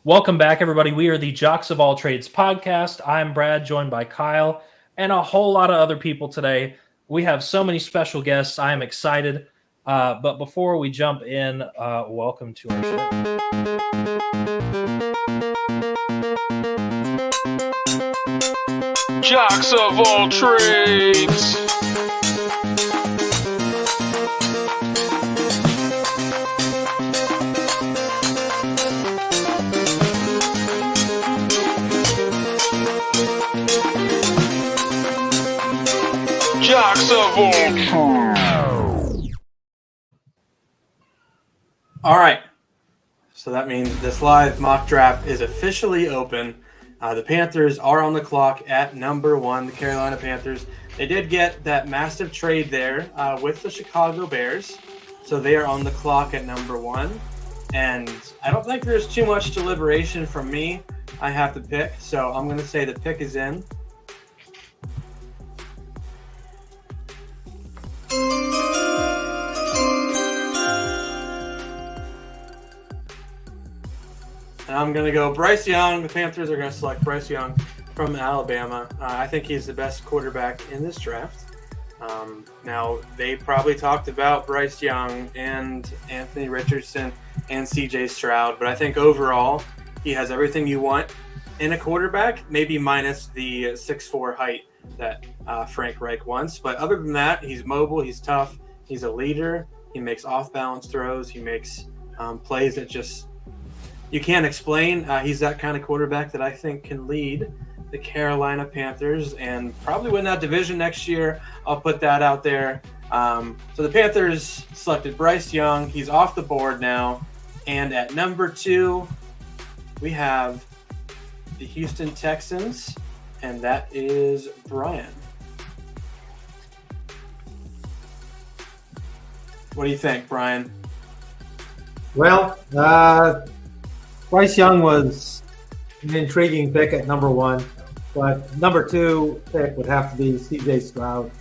Welcome back, everybody. We are the Jocks of All Trades podcast. I'm Brad, joined by Kyle and a whole lot of other people today. We have so many special guests. I am excited. But before we jump in, welcome to our show. Jocks of All Trades. Jocks of All Trades. All right. So that means this live mock draft is officially open. The Panthers are on the clock at number 1, the Carolina Panthers. They did get that massive trade there with the Chicago Bears. So they are on the clock at number 1. And I don't think there's too much deliberation from me. I have to pick. So I'm going to say the pick is in. And I'm going to go Bryce Young. The Panthers are going to select Bryce Young from Alabama. I think he's the best quarterback in this draft. Now, they probably talked about Bryce Young and Anthony Richardson and C.J. Stroud, but I think overall he has everything you want in a quarterback, maybe minus the 6'4" height that Frank Reich wants. But other than that, he's mobile, he's tough, he's a leader, he makes off-balance throws, he makes plays that just you can't explain. He's that kind of quarterback that I think can lead the Carolina Panthers and probably win that division next year. I'll put that out there. So the Panthers selected Bryce Young. He's off the board now. And at number 2, we have the Houston Texans, and that is Brian. What do you think, Brian? Well, Bryce Young was an intriguing pick at number 1, but number 2 pick would have to be C.J. Stroud.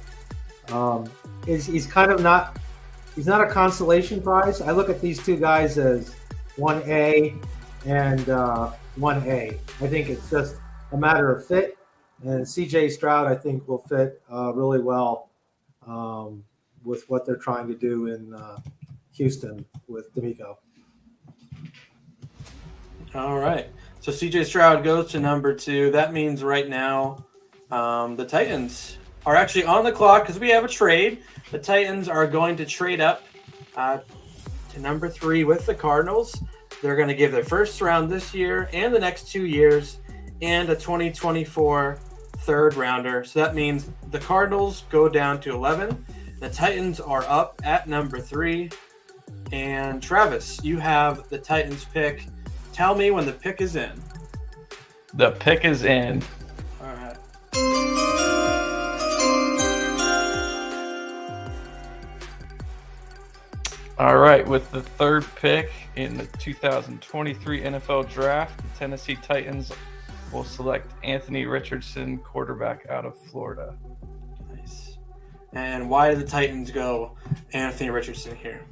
He's kind of not – he's not a consolation prize. I look at these two guys as 1A and 1A. I think it's just a matter of fit, and C.J. Stroud I think will fit really well with what they're trying to do in Houston with D'Amico. All right. So C.J. Stroud goes to number 2. That means right now the Titans are actually on the clock because we have a trade. The Titans are going to trade up to number 3 with the Cardinals. They're going to give their first round this year and the next 2 years and a 2024 third rounder. So that means the Cardinals go down to 11. The Titans are up at number 3. And Travis, you have the Titans pick. Tell me when the pick is in. The pick is in. All right. All right, with the third pick in the 2023 NFL Draft, the Tennessee Titans will select Anthony Richardson, quarterback out of Florida. Nice. And why did the Titans go Anthony Richardson here?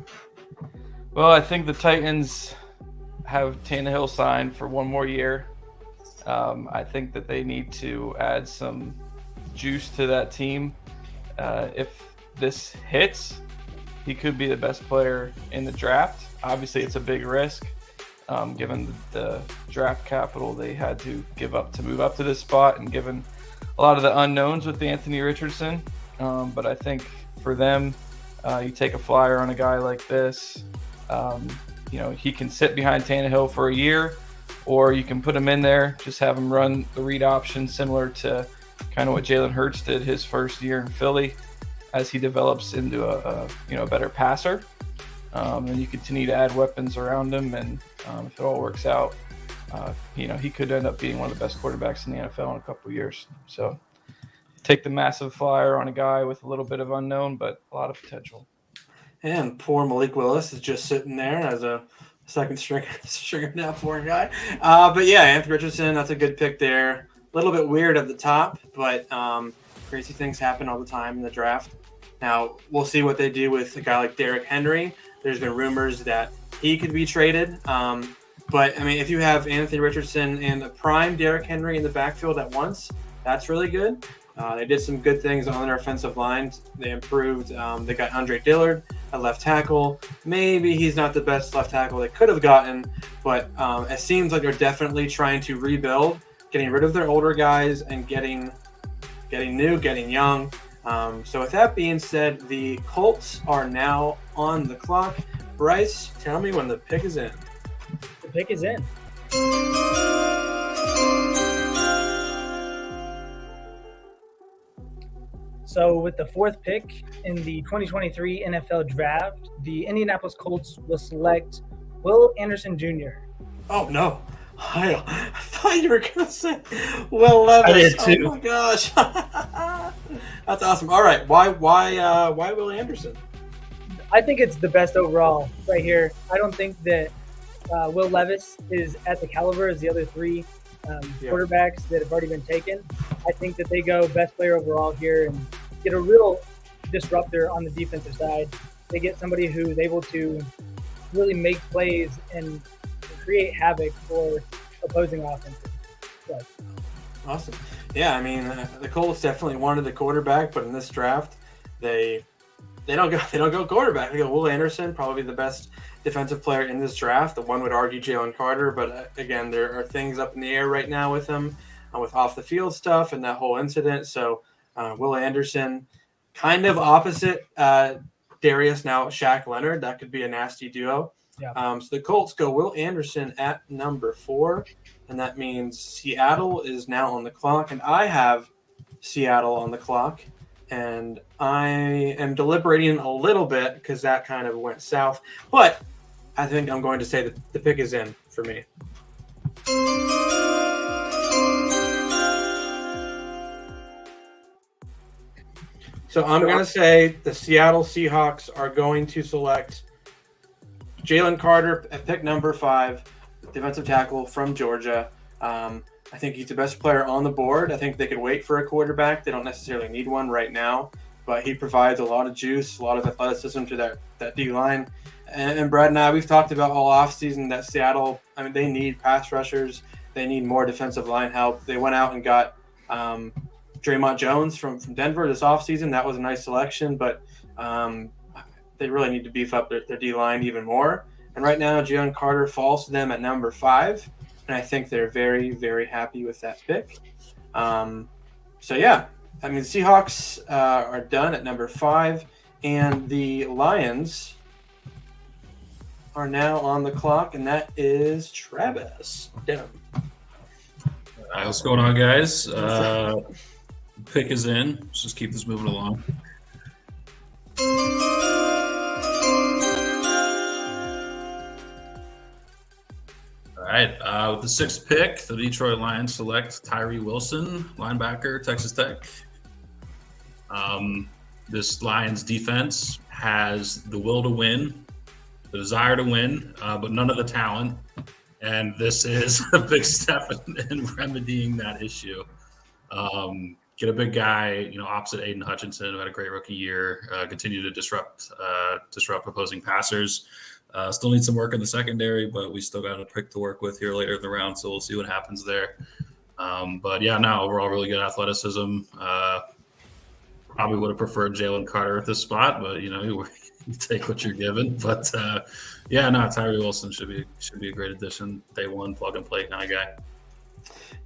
Well, I think the Titans have Tannehill signed for one more year. I think that they need to add some juice to that team. If this hits, he could be the best player in the draft. Obviously, it's a big risk, given the draft capital they had to give up to move up to this spot, and given a lot of the unknowns with Anthony Richardson. But I think for them, you take a flyer on a guy like this. He can sit behind Tannehill for a year, or you can put him in there, just have him run the read option, similar to kind of what Jalen Hurts did his first year in Philly, as he develops into a better passer. And you continue to add weapons around him, and if it all works out, he could end up being one of the best quarterbacks in the NFL in a couple of years. So take the massive flyer on a guy with a little bit of unknown, but a lot of potential. And poor Malik Willis is just sitting there as a second stringer now, poor guy. But yeah, Anthony Richardson, that's a good pick there. A little bit weird at the top, but crazy things happen all the time in the draft. Now, we'll see what they do with a guy like Derrick Henry. There's been rumors that he could be traded. But I mean, if you have Anthony Richardson and a prime Derrick Henry in the backfield at once, that's really good. They did some good things on their offensive line. They improved. They got Andre Dillard at left tackle. Maybe he's not the best left tackle they could have gotten, but it seems like they're definitely trying to rebuild, getting rid of their older guys and getting new, getting young. So with that being said, the Colts are now on the clock. Bryce, tell me when the pick is in. The pick is in. So with the fourth pick in the 2023 NFL Draft, the Indianapolis Colts will select Will Anderson Jr. Oh, no. I thought you were going to say Will Levis. I did too. Oh, my gosh. That's awesome. All right. Why Will Anderson? I think it's the best overall right here. I don't think that Will Levis is at the caliber as the other three quarterbacks that have already been taken. I think that they go best player overall here and get a real disruptor on the defensive side. They get somebody who's able to really make plays and create havoc for opposing offenses. So. Awesome. Yeah, I mean, the Colts definitely wanted the quarterback, but in this draft, they don't go quarterback. They go Will Anderson, probably the best defensive player in this draft. The one would argue Jalen Carter, but again, there are things up in the air right now with him, with off the field stuff and that whole incident. So Will Anderson, kind of opposite Darius, now Shaq Leonard. That could be a nasty duo. Yeah. So the Colts go Will Anderson at number 4, and that means Seattle is now on the clock, and I have Seattle on the clock. And I am deliberating a little bit because that kind of went south. But I think I'm going to say that the pick is in for me. So I'm going to say the Seattle Seahawks are going to select Jalen Carter at pick number 5, defensive tackle from Georgia. I think he's the best player on the board. I think they could wait for a quarterback. They don't necessarily need one right now, but he provides a lot of juice, a lot of athleticism to that D-line. And Brad and I, we've talked about all offseason that Seattle, I mean, they need pass rushers. They need more defensive line help. They went out and got Draymond Jones from Denver this offseason. That was a nice selection, but they really need to beef up their D-line even more. And right now, Jalen Carter falls to them at number 5. And I think they're very, very happy with that pick. So, yeah, I mean, the Seahawks are done at number 5. And the Lions are now on the clock, and that is Travis Denham. All right, what's going on, guys? Pick is in. Let's just keep this moving along. All right, with the 6th pick, the Detroit Lions select Tyree Wilson, linebacker, Texas Tech. This Lions defense has the will to win, the desire to win, but none of the talent. And this is a big step in remedying that issue. Get a big guy, opposite Aiden Hutchinson, who had a great rookie year, continue to disrupt opposing passers. Still need some work in the secondary, but we still got a pick to work with here later in the round, so we'll see what happens there. But yeah, no, overall really good athleticism. Probably would have preferred Jalen Carter at this spot, but you take what you're given. But Tyree Wilson should be a great addition. Day one, plug and play kind of guy.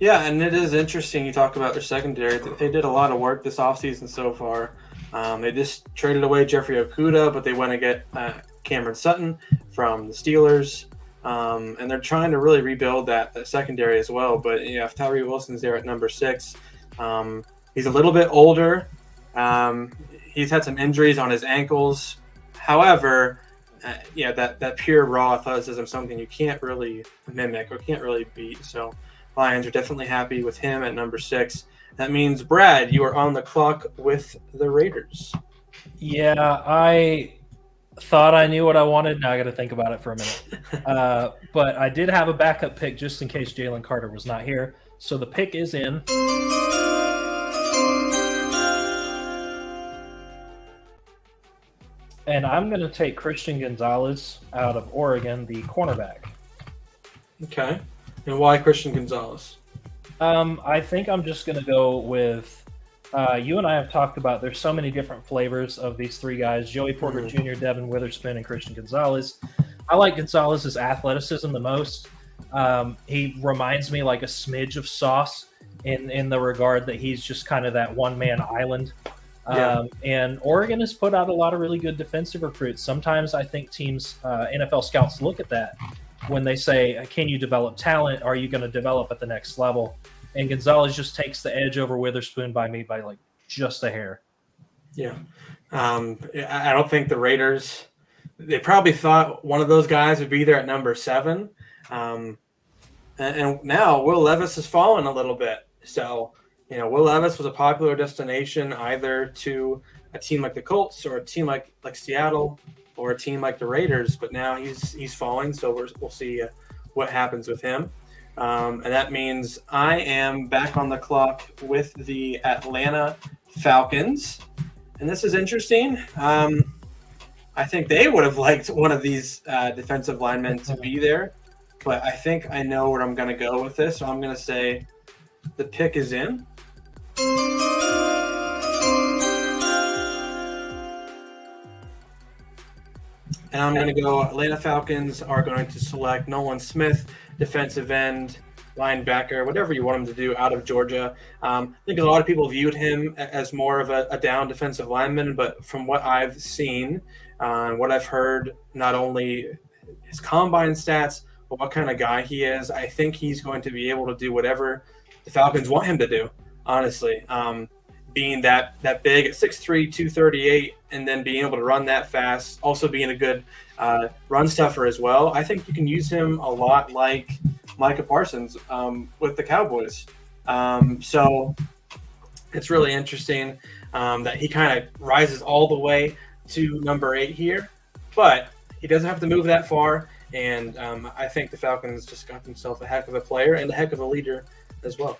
Yeah, and it is interesting you talk about their secondary. They did a lot of work this offseason so far. They just traded away Jeffrey Okudah, but they went to get Cameron Sutton from the Steelers. And they're trying to really rebuild that secondary as well. But if Tyree Wilson's there at number 6, he's a little bit older. He's had some injuries on his ankles. However, that pure raw athleticism is something you can't really mimic or can't really beat. So Lions are definitely happy with him at number 6. That means, Brad, you are on the clock with the Raiders. Yeah, I thought I knew what I wanted. Now I got to think about it for a minute. But I did have a backup pick just in case Jalen Carter was not here. So the pick is in. And I'm going to take Christian Gonzalez out of Oregon, the cornerback. Okay. And why Christian Gonzalez? I think I'm just going to go with. You and I have talked about there's so many different flavors of these three guys: Joey Porter Jr., Devin Witherspoon, and Christian Gonzalez. I like Gonzalez's athleticism the most. He reminds me like a smidge of Sauce in the regard that he's just kind of that one-man island. And Oregon has put out a lot of really good defensive recruits. Sometimes I think teams, NFL scouts, look at that when they say, "Can you develop talent? Are you going to develop at the next level?" And Gonzalez just takes the edge over Witherspoon by like just a hair. Yeah. I don't think the Raiders, they probably thought one of those guys would be there at number 7. And now Will Levis has fallen a little bit. So, Will Levis was a popular destination either to a team like the Colts or a team like Seattle or a team like the Raiders. But now he's falling. So we'll see what happens with him. And that means I am back on the clock with the Atlanta Falcons. And this is interesting. I think they would have liked one of these defensive linemen to be there. But I think I know where I'm going to go with this. So I'm going to say the pick is in. And I'm going to go Atlanta Falcons are going to select Nolan Smith, defensive end, linebacker, whatever you want him to do, out of Georgia. I think a lot of people viewed him as more of a down defensive lineman, but from what I've seen and what I've heard, not only his combine stats, but what kind of guy he is, I think he's going to be able to do whatever the Falcons want him to do, honestly. Being that big at 6'3", 238, and then being able to run that fast, also being a good run stuffer as well. I think you can use him a lot like Micah Parsons with the Cowboys. So it's really interesting that he kind of rises all the way to number 8 here, but he doesn't have to move that far. And I think the Falcons just got themselves a heck of a player and a heck of a leader as well.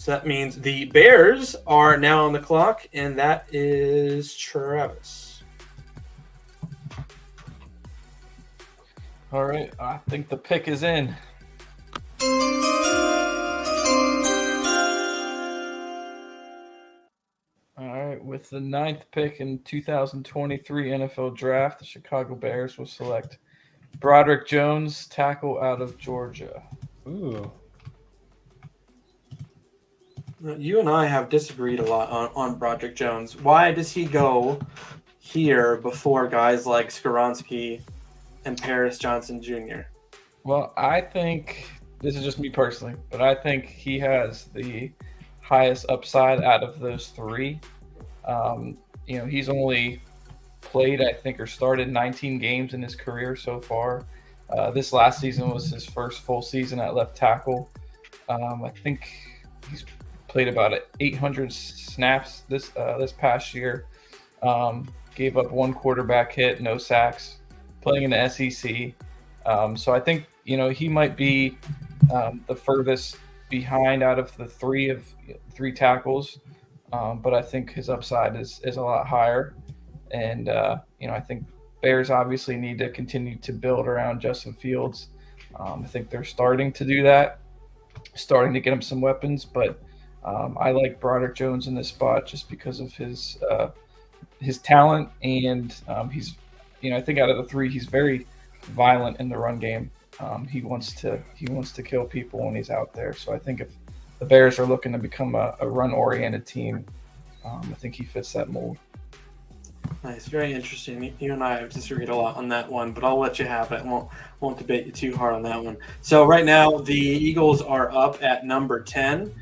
So that means the Bears are now on the clock, and that is Travis. All right, I think the pick is in. All right, with the 9th pick in 2023 NFL Draft, the Chicago Bears will select Broderick Jones, tackle out of Georgia. Ooh. You and I have disagreed a lot on Broderick Jones. Why does he go here before guys like Skoronski and Paris Johnson Jr.? Well, I think, this is just me personally, but I think he has the highest upside out of those 3. He's only played, I think, or started 19 games in his career so far. This last season was his first full season at left tackle. I think he's played about 800 snaps this past year. Gave up 1 quarterback hit, no sacks, playing in the SEC. So I think, he might be the furthest behind out of the 3 tackles. But I think his upside is a lot higher. And, I think Bears obviously need to continue to build around Justin Fields. I think they're starting to do that, starting to get him some weapons, but I like Broderick Jones in this spot just because of his talent, and he's, I think out of the 3, he's very violent in the run game. He wants to kill people when he's out there. So I think if the Bears are looking to become a run-oriented team, I think he fits that mold. Nice, very interesting. You and I have disagreed a lot on that one, but I'll let you have it. Won't debate you too hard on that one. So right now, the Eagles are up at number 10.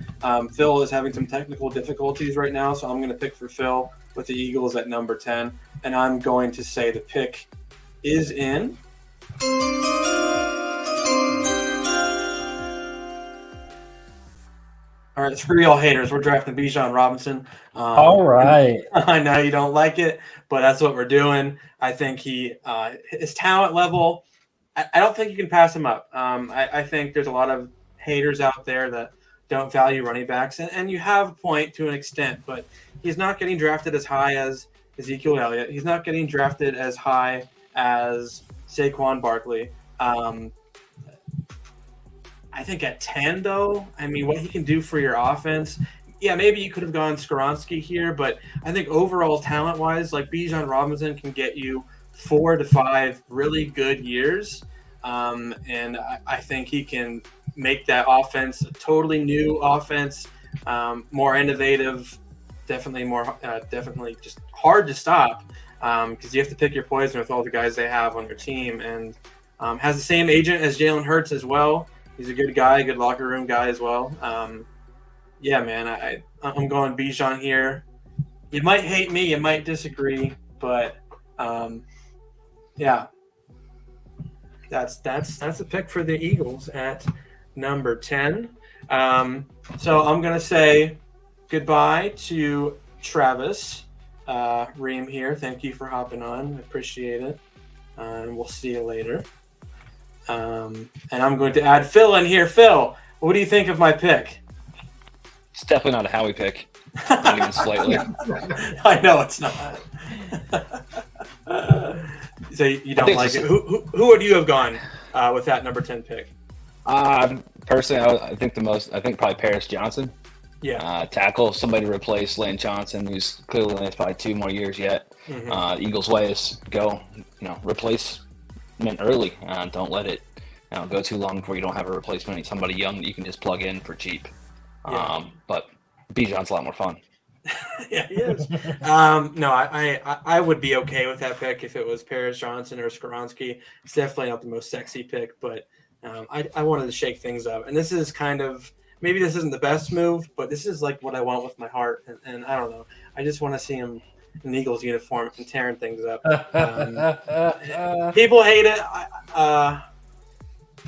Phil is having some technical difficulties right now, so I'm going to pick for Phil with the Eagles at number 10, and I'm going to say the pick is in. All right, screw y'all haters. We're drafting Bijan Robinson. All right. I know you don't like it, but that's what we're doing. I think his talent level, I don't think you can pass him up. I think there's a lot of haters out there that don't value running backs, and you have a point to an extent, but he's not getting drafted as high as Ezekiel Elliott. He's not getting drafted as high as Saquon Barkley. I think at 10, though, I mean, what he can do for your offense, yeah, maybe you could have gone Skoronski here, but I think overall talent-wise, like Bijan Robinson can get you 4 to 5 really good years, and I think he can make that offense a totally new offense, more innovative, definitely just hard to stop because you have to pick your poison with all the guys they have on your team, and has the same agent as Jalen Hurts as well. He's a good guy, a good locker room guy as well. Yeah, man, I'm going Bijan here. You might hate me, you might disagree, but yeah, that's a pick for the Eagles at number 10. So I'm gonna say goodbye to Travis Ream here. Thank you for hopping on. I appreciate it, and we'll see you later. And I'm going to add Phil in here. Phil, what do you think of my pick? It's definitely not a Howie pick. Not even slightly. I know it's not. So you don't like it. Who would you have gone with that number 10 pick? Personally, I think probably Paris Johnson. Yeah. Tackle, somebody to replace Lane Johnson, who's clearly only has probably 2 more years yet. Mm-hmm. Eagles' way is go, replacement early. Don't let it go too long before you don't have a replacement. Need somebody young that you can just plug in for cheap. Yeah. But Bijan's a lot more fun. Yeah, he is. No, I would be okay with that pick if it was Paris Johnson or Skoronski. It's definitely not the most sexy pick, but I wanted to shake things up. And this is kind of, maybe this isn't the best move, but this is like what I want with my heart. And I don't know. I just want to see him in the Eagles uniform and tearing things up. People hate it.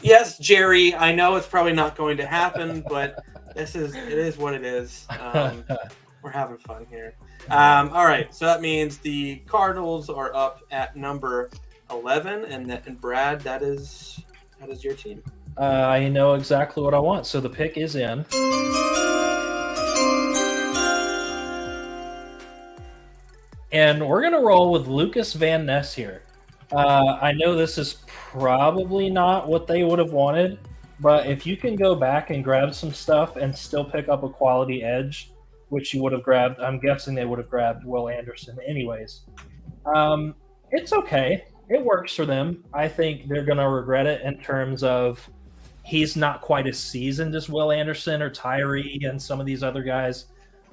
Yes, Jerry, I know it's probably not going to happen, but it is what it is. We're having fun here. All right, so that means the Cardinals are up at number 11, and Brad, that is your team. I know exactly what I want, so the pick is in. And we're going to roll with Lucas Van Ness here. I know this is probably not what they would have wanted, but if you can go back and grab some stuff and still pick up a quality edge, which you would have grabbed, I'm guessing they would have grabbed Will Anderson anyways. It's okay. It works for them. I think they're going to regret it in terms of he's not quite as seasoned as Will Anderson or Tyree and some of these other guys.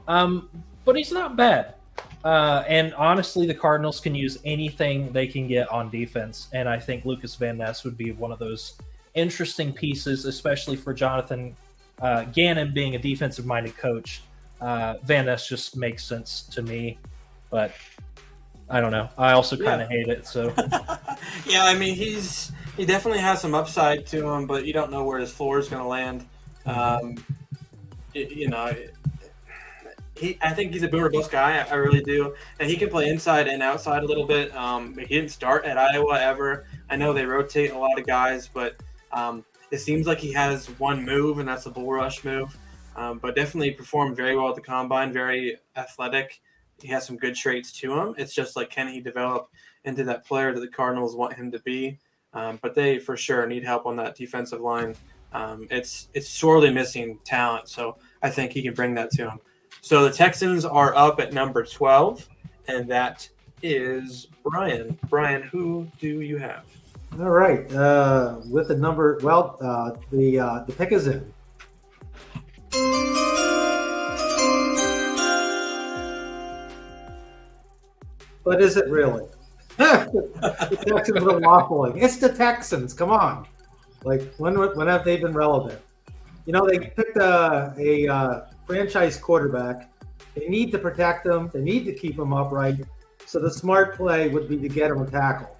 But he's not bad. And honestly, the Cardinals can use anything they can get on defense. And I think Lucas Van Ness would be one of those interesting pieces, especially for Jonathan Gannon being a defensive-minded coach. Van Ness just makes sense to me. But I don't know. I also kind of hate it. So yeah, I mean, he definitely has some upside to him, but you don't know where his floor is going to land. I think he's a boomer bust guy. I really do, and he can play inside and outside a little bit. He didn't start at Iowa ever. I know they rotate a lot of guys, but it seems like he has one move, and that's a bull rush move. But definitely performed very well at the combine. Very athletic. He has some good traits to him. It's just like, can he develop into that player that the Cardinals want him to be? But they for sure need help on that defensive line. It's sorely missing talent, so I think he can bring that to him. So the Texans are up at number 12, and that is Brian. Brian, who do you have? All right. With the number, the pick is in. But is it really? The Texans are waffling. It's the Texans. Come on. Like, when have they been relevant? They picked a franchise quarterback. They need to protect him. They need to keep him upright. So the smart play would be to get him a tackle.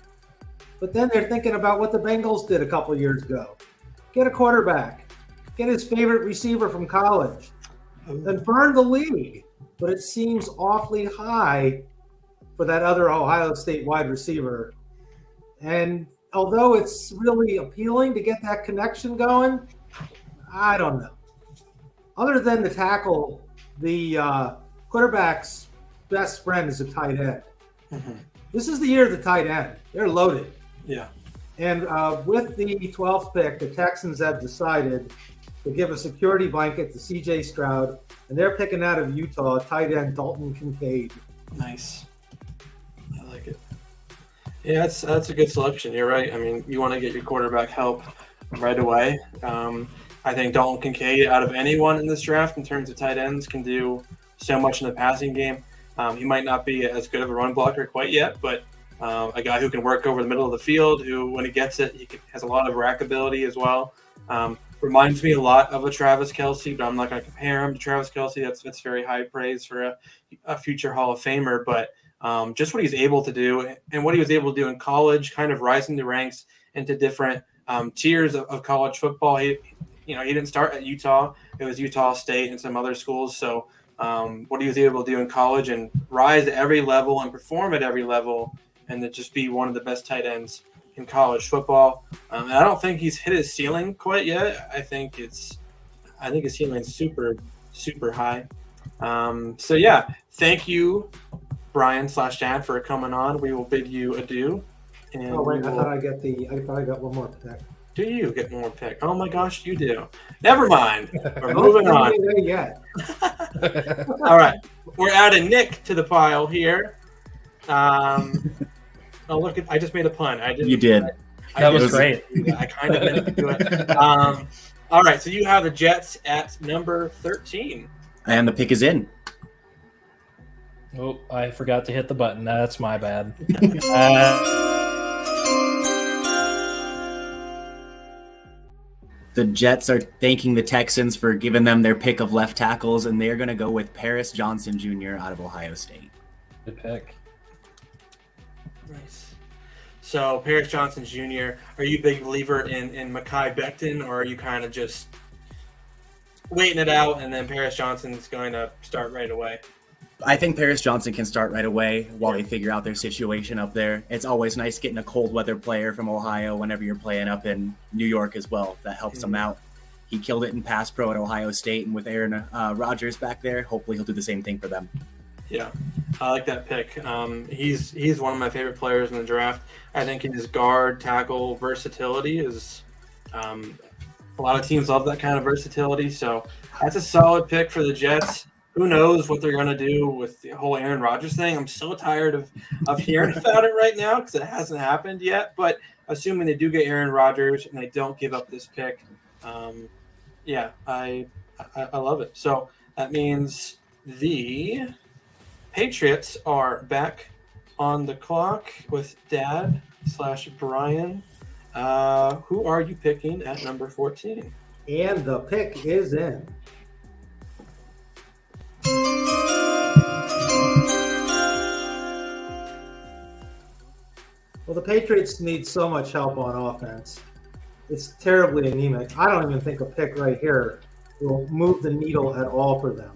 But then they're thinking about what the Bengals did a couple of years ago. Get a quarterback. Get his favorite receiver from college. And burn the league. But it seems awfully high for that other Ohio State wide receiver. And although it's really appealing to get that connection going, I don't know. Other than the tackle, the quarterback's best friend is a tight end. Mm-hmm. This is the year of the tight end. They're loaded. Yeah. And with the 12th pick, the Texans have decided to give a security blanket to C.J. Stroud, and they're picking out of Utah tight end Dalton Kincaid. Nice. I like it. Yeah, that's a good selection. You're right. I mean, you want to get your quarterback help right away. I think Dalton Kincaid, out of anyone in this draft in terms of tight ends, can do so much in the passing game. He might not be as good of a run blocker quite yet, but a guy who can work over the middle of the field, who, when he gets it, has a lot of rack ability as well. Reminds me a lot of a Travis Kelce, but I'm not going to compare him to Travis Kelce. That's very high praise for a future Hall of Famer. But just what he's able to do and what he was able to do in college, kind of rising the ranks into different tiers of college football. He didn't start at Utah. It was Utah State and some other schools. So what he was able to do in college and rise at every level and perform at every level and to just be one of the best tight ends in college football. And I don't think he's hit his ceiling quite yet. I think his ceiling's super, super high. So yeah, thank you, Brian /Chad, for coming on. We will bid you adieu. And Oh wait, I thought I got one more pick. do you get one more pick? Oh my gosh, you do. Never mind. We're moving on. Yeah. All right, we're adding Nick to the pile here. Oh look! I just made a pun. You did. That was great. I kind of meant to do it. All right, so you have the Jets at number 13. And the pick is in. Oh, I forgot to hit the button. That's my bad. The Jets are thanking the Texans for giving them their pick of left tackles, and they're going to go with Paris Johnson Jr. out of Ohio State. Good pick. Nice. So Paris Johnson Jr., are you a big believer in Mekhi Becton, or are you kind of just waiting it out and then Paris Johnson's going to start right away? I think Paris Johnson can start right away while they figure out their situation up there. It's always nice getting a cold weather player from Ohio whenever you're playing up in New York as well. That helps him out. He killed it in pass pro at Ohio State, and with Aaron Rodgers back there, hopefully he'll do the same thing for them. Yeah, I like that pick. He's one of my favorite players in the draft. I think his guard tackle versatility is a lot of teams love that kind of versatility. So that's a solid pick for the Jets. Who knows what they're going to do with the whole Aaron Rodgers thing? I'm so tired of hearing about it right now because it hasn't happened yet. But assuming they do get Aaron Rodgers and they don't give up this pick, yeah, I love it. So that means the Patriots are back on the clock with Dad / Brian. Who are you picking at number 14? And the pick is in. Well, the Patriots need so much help on offense. It's terribly anemic. I don't even think a pick right here will move the needle at all for them.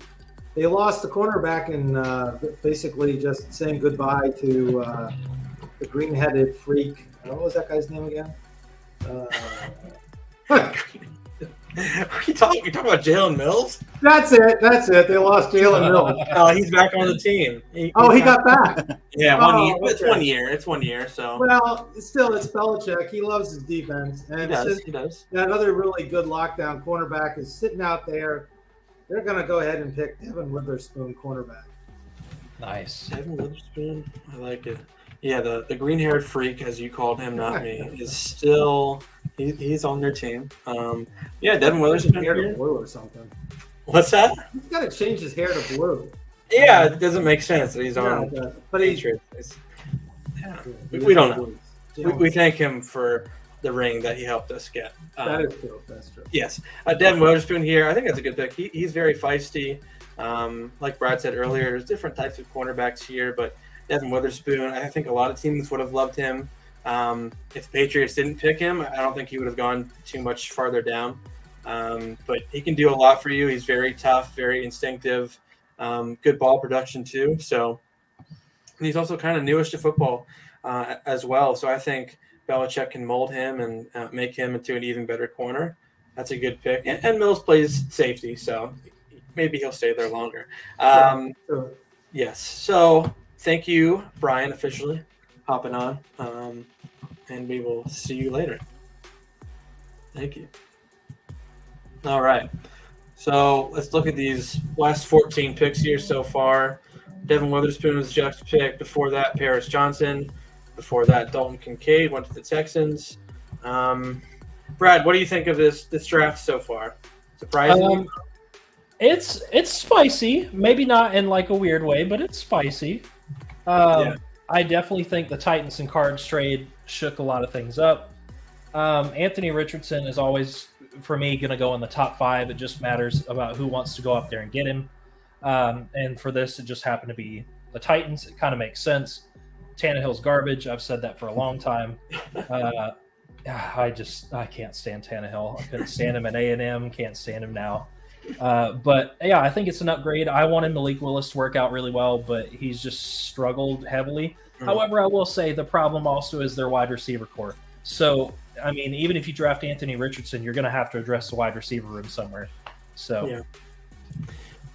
They lost the cornerback and basically just saying goodbye to the green-headed freak. What was that guy's name again? You talking about Jalen Mills? That's it. They lost Jalen Mills. He's back on the team. He got back. Yeah, Oh, It's okay. 1 year. It's 1 year. So Well, still, it's Belichick. He loves his defense. And he does. another really good lockdown cornerback is sitting out there. They're going to go ahead and pick Devin Witherspoon, cornerback. Nice. Devin Witherspoon, I like it. Yeah, the green-haired freak, as you called him, not me, is still he's on their team. Yeah, Devin Witherspoon. Hair to blue or something. What's that? He's got to change his hair to blue. Yeah, it doesn't make sense that he's on But he's Patriots. Yeah. We don't know. We thank him for the ring that he helped us get. That is true. That's true. Yes. Devin Witherspoon here. I think that's a good pick. He's very feisty. Like Brad said earlier, there's different types of cornerbacks here, but Devin Witherspoon, I think a lot of teams would have loved him. If the Patriots didn't pick him, I don't think he would have gone too much farther down. But he can do a lot for you. He's very tough, very instinctive, good ball production too. So and he's also kind of newish to football as well. So I think Belichick can mold him and make him into an even better corner. That's a good pick. And Mills plays safety, so maybe he'll stay there longer. Sure. Yes. So thank you, Brian, officially hopping on. and we will see you later. Thank you. All right. So let's look at these last 14 picks here so far. Devin Witherspoon was Jack's pick. Before that, Paris Johnson. Before that, Dalton Kincaid went to the Texans. Brad, what do you think of this draft so far? Surprising? It's spicy. Maybe not in like a weird way, but it's spicy. I definitely think the Titans and Cards trade shook a lot of things up. Anthony Richardson is always, for me, going to go in the top 5. It just matters about who wants to go up there and get him. And for this, it just happened to be the Titans. It kind of makes sense. Tannehill's garbage. I've said that for a long time. I can't stand Tannehill. I couldn't stand him at A&M. Can't stand him now. But yeah, I think it's an upgrade. I wanted Malik Willis to work out really well, but he's just struggled heavily. However, I will say the problem also is their wide receiver core. So, I mean, even if you draft Anthony Richardson, you're going to have to address the wide receiver room somewhere. So, yeah.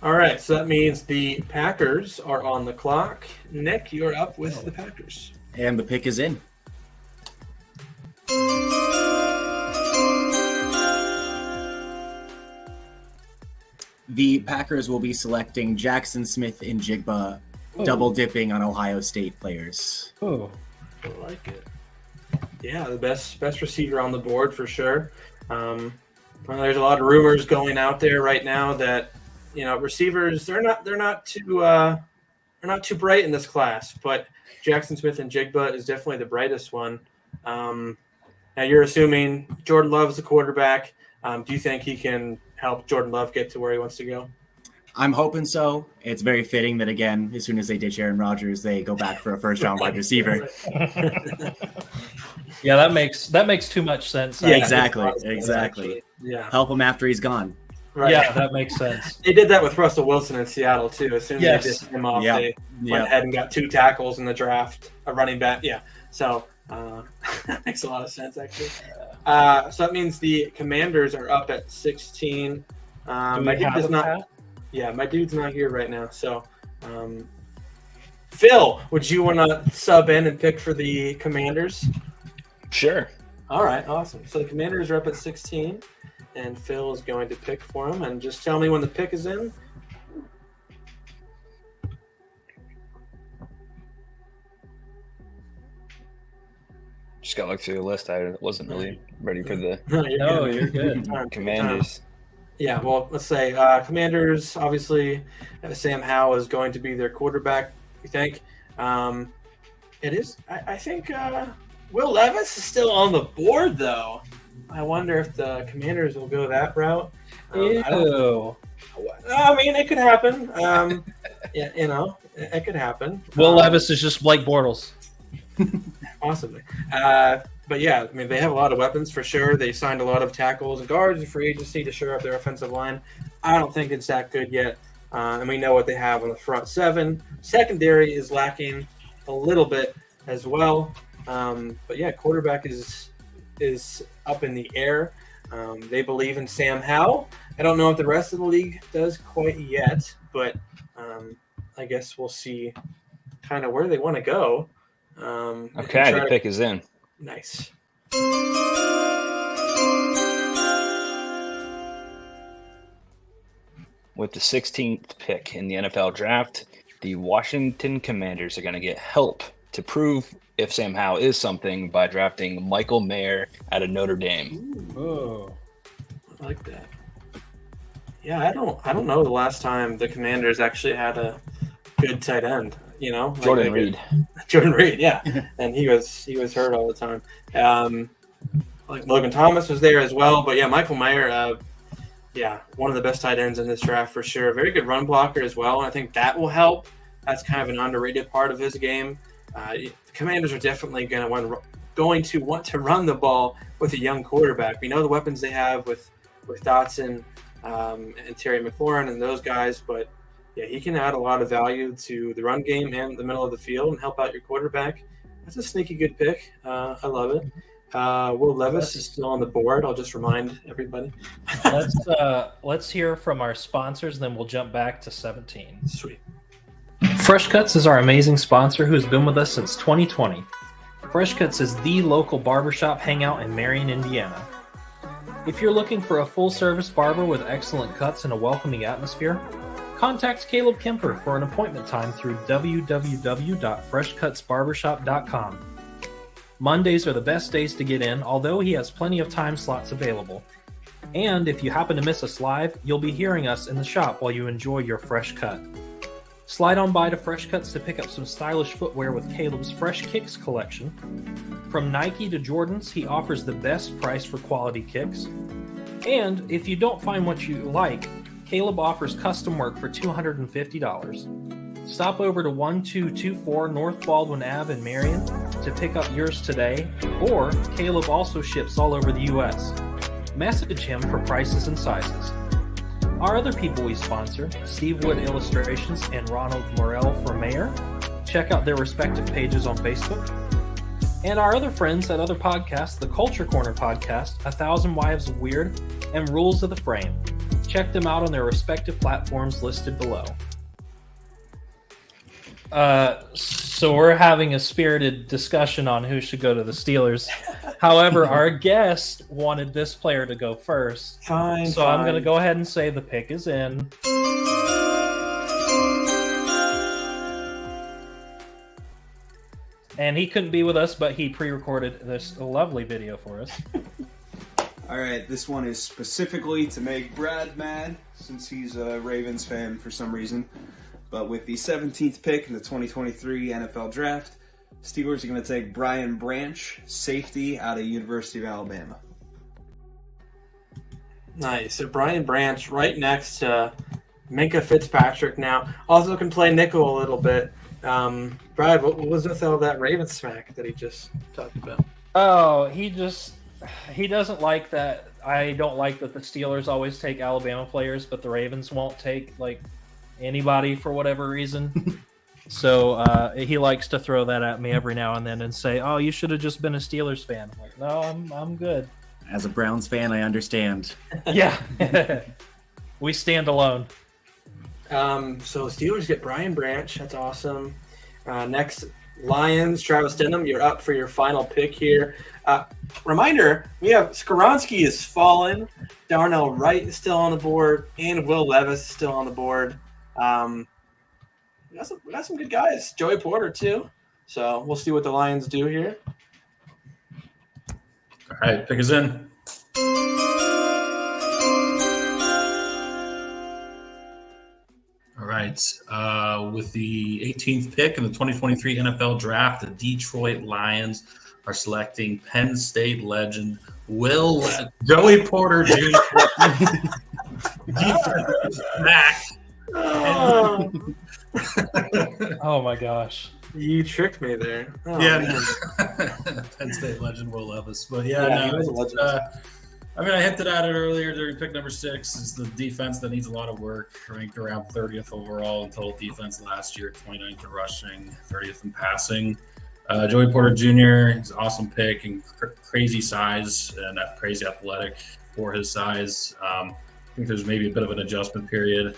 All right, so that means the Packers are on the clock. Nick, you're up with the Packers. And the pick is in. The Packers will be selecting Jackson Smith and Jigba, double dipping on Ohio State players. Oh, I like it. Yeah, the best receiver on the board for sure. There's a lot of rumors going out there right now that receivers they're not too bright in this class, but Jackson Smith and Jigba is definitely the brightest one. Now you're assuming Jordan Love's the quarterback. Do you think he can help Jordan Love get to where he wants to go? I'm hoping so. It's very fitting that, again, as soon as they ditch Aaron Rodgers, they go back for a first-round wide receiver. Yeah, that makes too much sense. Yeah, exactly. Yeah, help him after he's gone. Right. Yeah, that makes sense. They did that with Russell Wilson in Seattle too. As soon as they dissed him off, they went ahead and got 2 tackles in the draft, a running back. Yeah, so that makes a lot of sense actually. So that means the Commanders are up at 16. My dude's not here right now. So, Phil, would you want to sub in and pick for the Commanders? Sure. All right, awesome. So the Commanders are up at 16, and Phil is going to pick for them. And just tell me when the pick is in. Just got to look through the list. I wasn't really ready for the You're good. Commanders. Yeah, well, let's say Commanders, obviously, Sam Howell is going to be their quarterback, you think. It is. I think Will Levis is still on the board, though. I wonder if the Commanders will go that route. I mean, it could happen. It could happen. Will Levis is just Blake Bortles. Possibly. But yeah, I mean, they have a lot of weapons for sure. They signed a lot of tackles and guards in free agency to shore up their offensive line. I don't think it's that good yet. And we know what they have on the front 7. Secondary is lacking a little bit as well. But yeah, quarterback is up in the air. They believe in Sam Howell. I don't know if the rest of the league does quite yet, but I guess we'll see kind of where they want to go. Okay, the pick is in. Nice. With the 16th pick in the NFL draft, the Washington Commanders are going to get help to prove if Sam Howell is something by drafting Michael Mayer out of Notre Dame. Oh, I like that. Yeah, I don't know the last time the Commanders actually had a good tight end. Jordan Reed. Jordan Reed, yeah, and he was hurt all the time. Like Logan Thomas was there as well, but yeah, Michael Mayer, one of the best tight ends in this draft for sure. Very good run blocker as well, and I think that will help. That's kind of an underrated part of his game. The Commanders are definitely going to want to run the ball with a young quarterback. We know the weapons they have with Dotson and Terry McLaurin and those guys, but yeah, he can add a lot of value to the run game and the middle of the field and help out your quarterback. That's a sneaky good pick. I love it. Will Levis is still on the board. I'll just remind everybody. Let's hear from our sponsors, then we'll jump back to 17. Sweet. Fresh Cuts is our amazing sponsor who has been with us since 2020. Fresh Cuts is the local barbershop hangout in Marion, Indiana. If you're looking for a full-service barber with excellent cuts and a welcoming atmosphere, contact Caleb Kemper for an appointment time through www.freshcutsbarbershop.com. Mondays are the best days to get in, although he has plenty of time slots available. And if you happen to miss us live, you'll be hearing us in the shop while you enjoy your fresh cut. Slide on by to Fresh Cuts to pick up some stylish footwear with Caleb's Fresh Kicks collection. From Nike to Jordans, he offers the best price for quality kicks. And if you don't find what you like, Caleb offers custom work for $250. Stop over to 1224 North Baldwin Ave in Marion to pick up yours today, or Caleb also ships all over the U.S. Message him for prices and sizes. Our other people we sponsor, Steve Wood Illustrations and Ronald Morell for Mayor, check out their respective pages on Facebook. And our other friends at other podcasts, the Culture Corner podcast, 1,000 Wives of Weird, and Rules of the Frame. Check them out on their respective platforms listed below. So we're having a spirited discussion on who should go to the Steelers. However, our guest wanted this player to go first. Fine. I'm going to go ahead and say the pick is in. And he couldn't be with us, but he pre-recorded this lovely video for us. All right, this one is specifically to make Brad mad, since he's a Ravens fan for some reason. But with the 17th pick in the 2023 NFL Draft, Steelers are going to take Brian Branch, safety out of University of Alabama. Nice. So Brian Branch right next to Minkah Fitzpatrick now. Also can play nickel a little bit. Brad, what was with all that Ravens smack that he just talked about? Oh, he doesn't like that. I don't like that the Steelers always take Alabama players, but the Ravens won't take anybody for whatever reason. So he likes to throw that at me every now and then and say, "Oh, you should have just been a Steelers fan." I'm like, no, I'm good. As a Browns fan, I understand. Yeah, we stand alone. So Steelers get Brian Branch. That's awesome. Next, Lions, Travis Denham. You're up for your final pick here. Reminder, we have Skoronski is fallen. Darnell Wright is still on the board. And Will Levis is still on the board. We got some good guys. Joey Porter, too. So we'll see what the Lions do here. All right, pick is in. All right, with the 18th pick in the 2023 NFL Draft, the Detroit Lions are selecting Penn State legend Joey Porter Jr. Mac. Oh my gosh. You tricked me there. Oh, yeah, Penn State legend Will Levis. But he was a legend. I hinted at it earlier during pick number 6. Is the defense that needs a lot of work. Ranked around 30th overall in total defense last year, 29th in rushing, 30th in passing. Joey Porter Jr. is an awesome pick and crazy size and crazy athletic for his size. I think there's maybe a bit of an adjustment period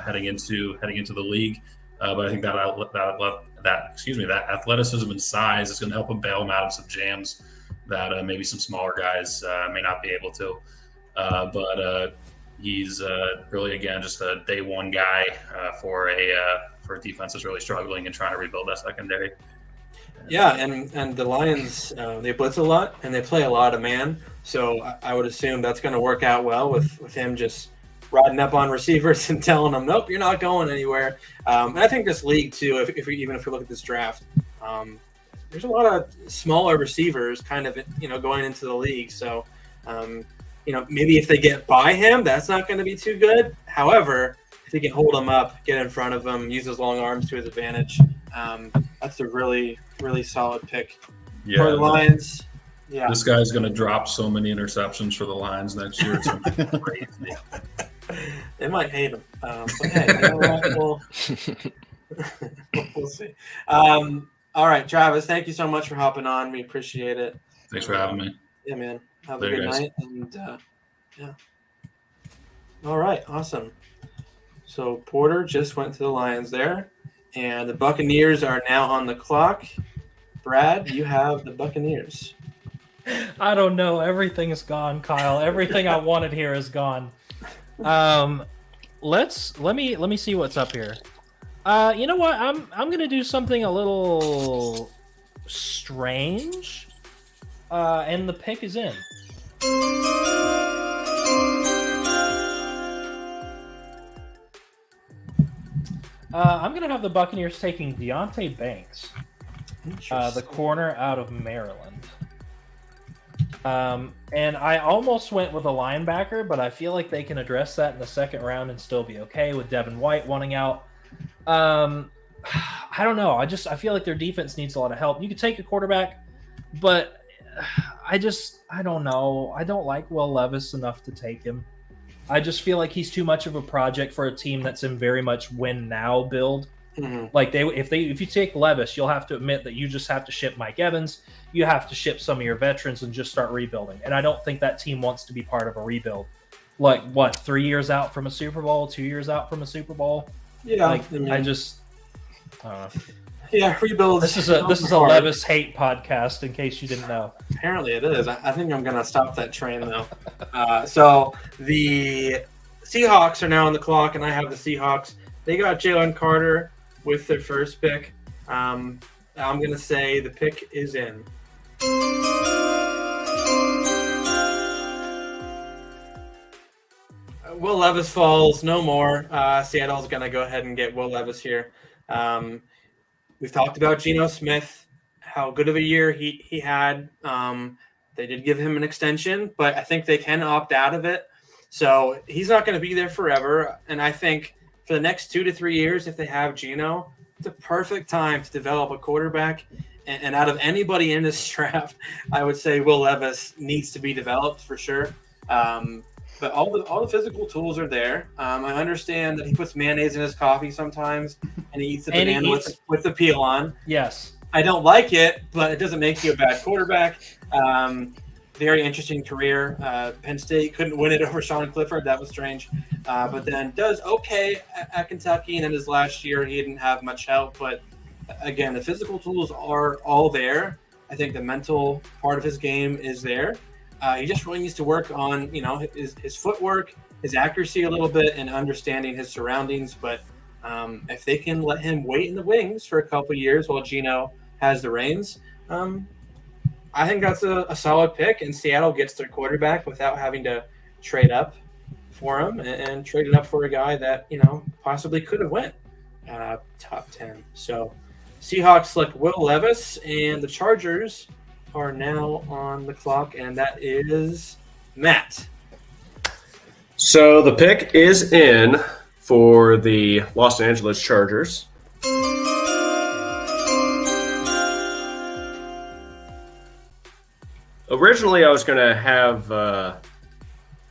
heading into the league, but I think that athleticism and size is going to help him bail him out of some jams that maybe some smaller guys may not be able to. But he's really, again, just a day one guy for a defense that's really struggling and trying to rebuild that secondary. Yeah, and the Lions, they blitz a lot and they play a lot of man. So I would assume that's going to work out well with him just riding up on receivers and telling them, nope, you're not going anywhere. And I think this league, too, if we look at this draft, there's a lot of smaller receivers kind of, going into the league. So, maybe if they get by him, that's not going to be too good. However, if he can hold him up, get in front of him, use his long arms to his advantage, that's a really, really solid pick for the Lions. Yeah, this guy's going to drop so many interceptions for the Lions next year. It's going to be crazy. They might hate him. But hey, we'll see. All right, Travis, thank you so much for hopping on. We appreciate it. Thanks for having me. Yeah, man. Have Later, a good guys. night. And yeah. All right, awesome. So Porter just went to the Lions there, and the Buccaneers are now on the clock. Brad, you have the Buccaneers. I don't know. Everything is gone, Kyle. Everything I wanted here is gone. Let me see what's up here. You know what? I'm gonna do something a little strange. And the pick is in. I'm gonna have the Buccaneers taking Deonte Banks, the corner out of Maryland. And I almost went with a linebacker, but I feel like they can address that in the second round and still be okay with Devin White wanting out. I don't know. I feel like their defense needs a lot of help. You could take a quarterback, but I don't know. I don't like Will Levis enough to take him. I just feel like he's too much of a project for a team that's in very much win now build. Mm-hmm. Like if you take Levis, you'll have to admit that you just have to ship Mike Evans. You have to ship some of your veterans and just start rebuilding. And I don't think that team wants to be part of a rebuild. Like what, 3 years out from a Super Bowl, 2 years out from a Super Bowl? Yeah, like I don't know. Yeah, rebuild. This is a Levis hate podcast, in case you didn't know. Apparently it is. I think I'm gonna stop that train though. So the Seahawks are now on the clock, and I have the Seahawks. They got Jalen Carter with their first pick. I'm gonna say the pick is in. Will Levis falls, no more. Seattle's going to go ahead and get Will Levis here. We've talked about Geno Smith, how good of a year he had. They did give him an extension, but I think they can opt out of it. So he's not going to be there forever. And I think for the next 2 to 3 years, if they have Geno, it's a perfect time to develop a quarterback. And out of anybody in this draft, I would say Will Levis needs to be developed for sure. But all the physical tools are there. I understand that he puts mayonnaise in his coffee sometimes, and he eats the banana with the peel on. Yes. I don't like it, but it doesn't make you a bad quarterback. Very interesting career. Penn State couldn't win it over Sean Clifford. That was strange. But then does okay at Kentucky, and in his last year, he didn't have much help. But again, the physical tools are all there. I think the mental part of his game is there. He just really needs to work on, his footwork, his accuracy a little bit, and understanding his surroundings. But if they can let him wait in the wings for a couple of years while Geno has the reins, I think that's a solid pick. And Seattle gets their quarterback without having to trade up for him and trading up for a guy that, possibly could have went top 10. So Seahawks select Will Levis, and the Chargers are now on the clock, and that is Matt. So the pick is in for the Los Angeles Chargers. Originally, I was going to have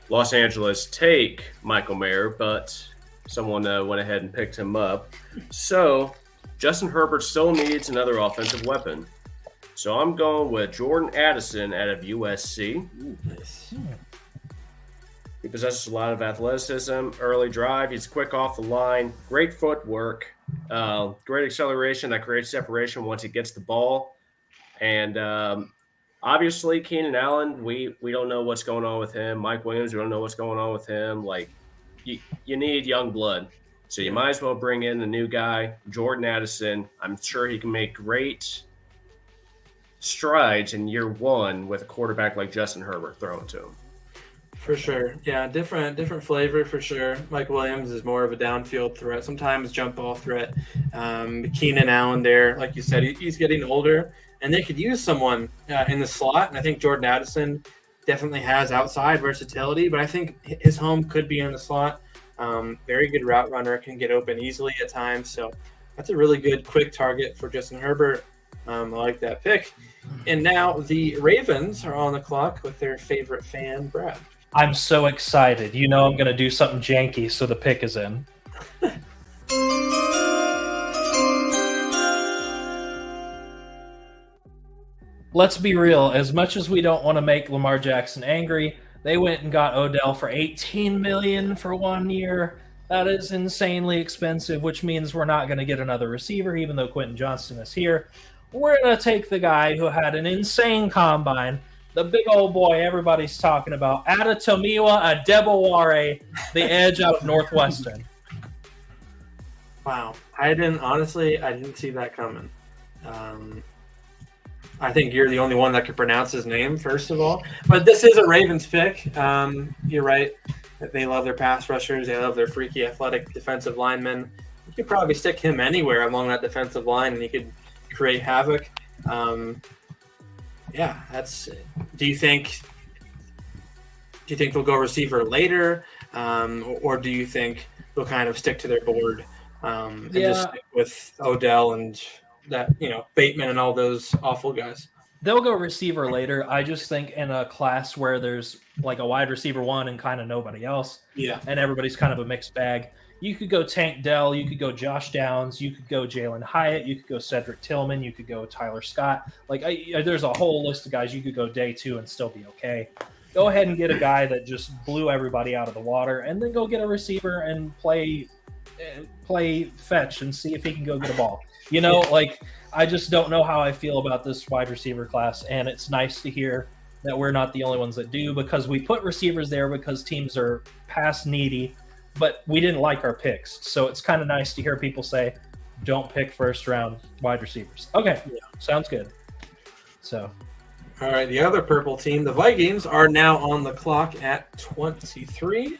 Los Angeles take Michael Mayer, but someone went ahead and picked him up. So Justin Herbert still needs another offensive weapon. So I'm going with Jordan Addison out of USC. Ooh, nice. He possesses a lot of athleticism, early drive. He's quick off the line, great footwork, great acceleration that creates separation once he gets the ball. And obviously, Keenan Allen, we don't know what's going on with him. Mike Williams, we don't know what's going on with him. Like, you need young blood. So you might as well bring in the new guy, Jordan Addison. I'm sure he can make great strides in year one with a quarterback like Justin Herbert throwing to him. For sure. Yeah, different flavor for sure. Mike Williams is more of a downfield threat, sometimes jump ball threat. Keenan Allen there, like you said, he's getting older, and they could use someone in the slot. And I think Jordan Addison definitely has outside versatility, but I think his home could be in the slot. Very good route runner, can get open easily at times. So that's a really good quick target for Justin Herbert. I like that pick. And now the Ravens are on the clock with their favorite fan, Brad. I'm so excited. I'm going to do something janky, so the pick is in. Let's be real. As much as we don't want to make Lamar Jackson angry, they went and got Odell for $18 million for 1 year. That is insanely expensive, which means we're not going to get another receiver, even though Quentin Johnston is here. we're going to take the guy who had an insane combine, the big old boy everybody's talking about, Adetomiwa Adebaware, the edge out of Northwestern. Wow. I didn't see that coming. I think you're the only one that could pronounce his name, first of all. But this is a Ravens pick. You're right. They love their pass rushers. They love their freaky athletic defensive linemen. You could probably stick him anywhere along that defensive line, and he could create havoc. Do you think they'll go receiver later, or do you think they'll kind of stick to their board and just stick with Odell and that, Bateman and all those awful guys? They'll go receiver later. I just think in a class where there's like a wide receiver one and kind of nobody else, and everybody's kind of a mixed bag, you could go Tank Dell, you could go Josh Downs, you could go Jalen Hyatt, you could go Cedric Tillman, you could go Tyler Scott. There's a whole list of guys you could go day two and still be okay. Go ahead and get a guy that just blew everybody out of the water, and then go get a receiver and play fetch and see if he can go get a ball. I just don't know how I feel about this wide receiver class, and it's nice to hear that we're not the only ones that do, because we put receivers there because teams are pass needy, but we didn't like our picks. So it's kind of nice to hear people say, don't pick first round wide receivers. Okay, sounds good. So, all right, the other purple team, the Vikings, are now on the clock at 23.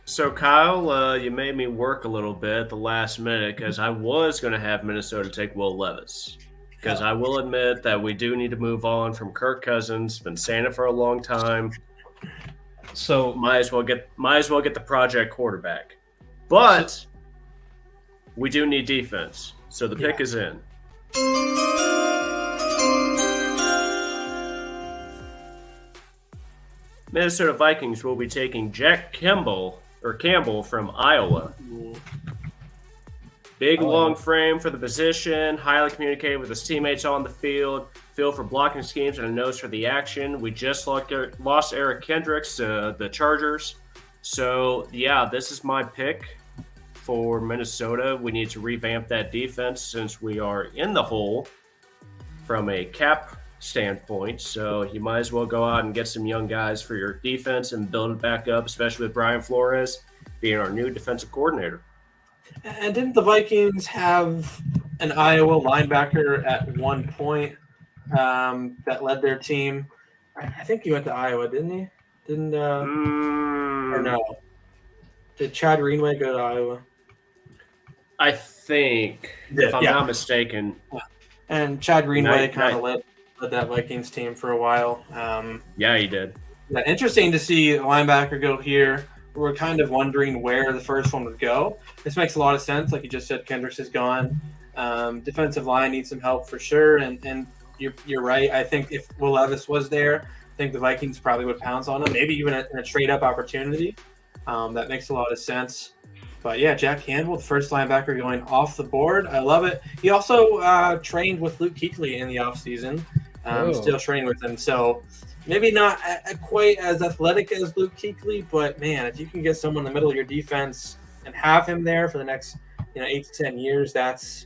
So Kyle, you made me work a little bit at the last minute, because I was going to have Minnesota take Will Levis. Because I will admit that we do need to move on from Kirk Cousins. Been saying it for a long time. So might as well get the project quarterback. But we do need defense. So the pick is in. Minnesota Vikings will be taking Jack Campbell from Iowa. Big, long frame for the position, highly communicated with his teammates on the field, feel for blocking schemes, and a nose for the action. We just lost Eric Kendricks to the Chargers. So, this is my pick for Minnesota. We need to revamp that defense since we are in the hole from a cap standpoint. So you might as well go out and get some young guys for your defense and build it back up, especially with Brian Flores being our new defensive coordinator. And didn't the Vikings have an Iowa linebacker at one point that led their team? I think he went to Iowa, didn't he? Or no? Did Chad Greenway go to Iowa? I think, if I'm not mistaken. And Chad Greenway kind of led that Vikings team for a while. He did. Interesting to see a linebacker go here. We're kind of wondering where the first one would go. This makes a lot of sense. Like you just said, Kendricks is gone. Defensive line needs some help for sure. And you're right. I think if Will Levis was there, I think the Vikings probably would pounce on him, maybe even in a trade-up opportunity. That makes a lot of sense. But, Jack Campbell, the first linebacker going off the board. I love it. He also trained with Luke Kuechly in the offseason. Still training with him. So maybe not quite as athletic as Luke Kuechly, but, man, if you can get someone in the middle of your defense and have him there for the next 8 to 10 years, that's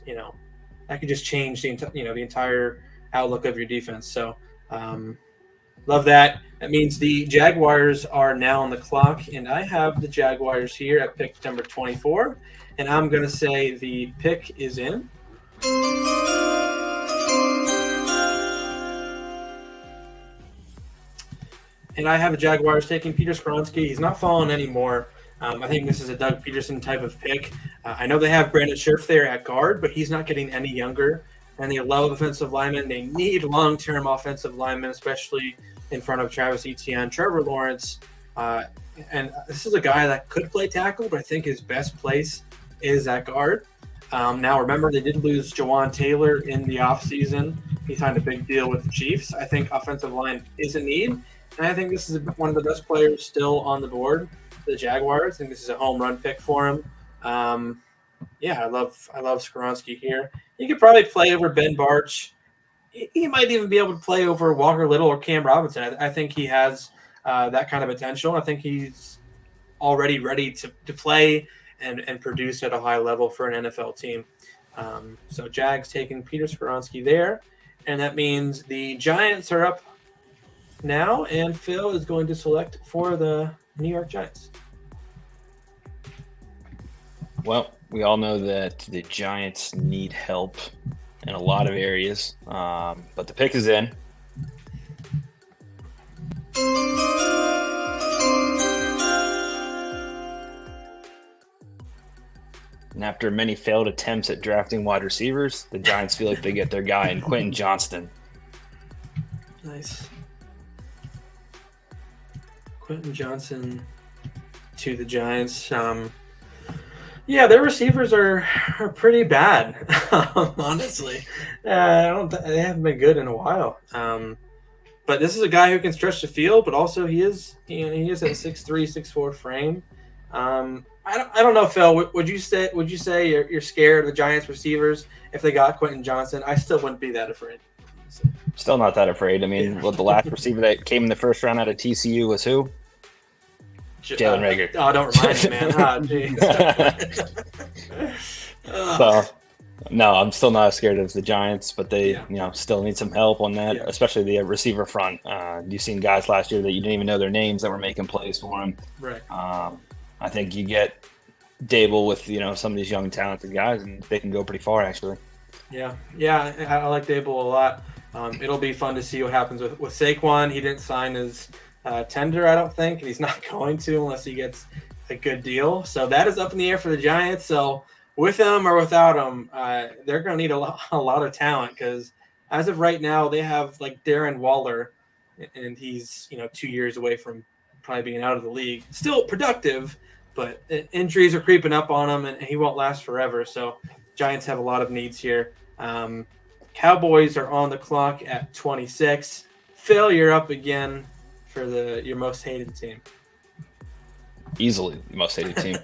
that could just change the entire outlook of your defense. So love that. That means the Jaguars are now on the clock, and I have the Jaguars here at pick number 24, and I'm going to say the pick is in. And I have the Jaguars taking Peter Skoronski. He's not falling anymore. I think this is a Doug Peterson type of pick. I know they have Brandon Scherf there at guard, but he's not getting any younger. And they love offensive linemen. They need long-term offensive linemen, especially in front of Travis Etienne, Trevor Lawrence. And this is a guy that could play tackle, but I think his best place is at guard. Now, remember, they did lose Jawan Taylor in the offseason. He signed a big deal with the Chiefs. I think offensive line is a need. And I think this is one of the best players still on the board for the Jaguars. I think this is a home run pick for him. I love Skoronski here. He could probably play over Ben Barch. He might even be able to play over Walker Little or Cam Robinson. I think he has that kind of potential. I think he's already ready to play and produce at a high level for an NFL team. So Jags taking Peter Skoronski there, and that means the Giants are up now, and Phil is going to select for the New York Giants. Well, we all know that the Giants need help in a lot of areas, but the pick is in. And after many failed attempts at drafting wide receivers, the Giants feel like they get their guy in Quentin Johnston. Nice. Quentin Johnson to the Giants. Yeah, their receivers are pretty bad, honestly. They haven't been good in a while. But this is a guy who can stretch the field, but also he is a 6'3", 6'4" frame. I don't know, Phil. Would you say you're scared of the Giants receivers if they got Quentin Johnson? I still wouldn't be that afraid. Still not that afraid. I mean, the last receiver that came in the first round out of TCU was who? Jalen Reagor. Oh, don't remind me, man. So, no, I'm still not as scared of the Giants, but they, still need some help on that, especially the receiver front. You've seen guys last year that you didn't even know their names that were making plays for them. Right. I think you get Dable with some of these young talented guys, and they can go pretty far actually. Yeah, I like Dable a lot. It'll be fun to see what happens with Saquon. He didn't sign his tender, I don't think, and he's not going to unless he gets a good deal. So that is up in the air for the Giants. So with him or without him, they're going to need a lot of talent because as of right now, they have like Darren Waller, and he's 2 years away from probably being out of the league. Still productive, but injuries are creeping up on him, and he won't last forever. So Giants have a lot of needs here. Cowboys are on the clock at 26. Phil, you're up again for your most hated team. Easily the most hated team.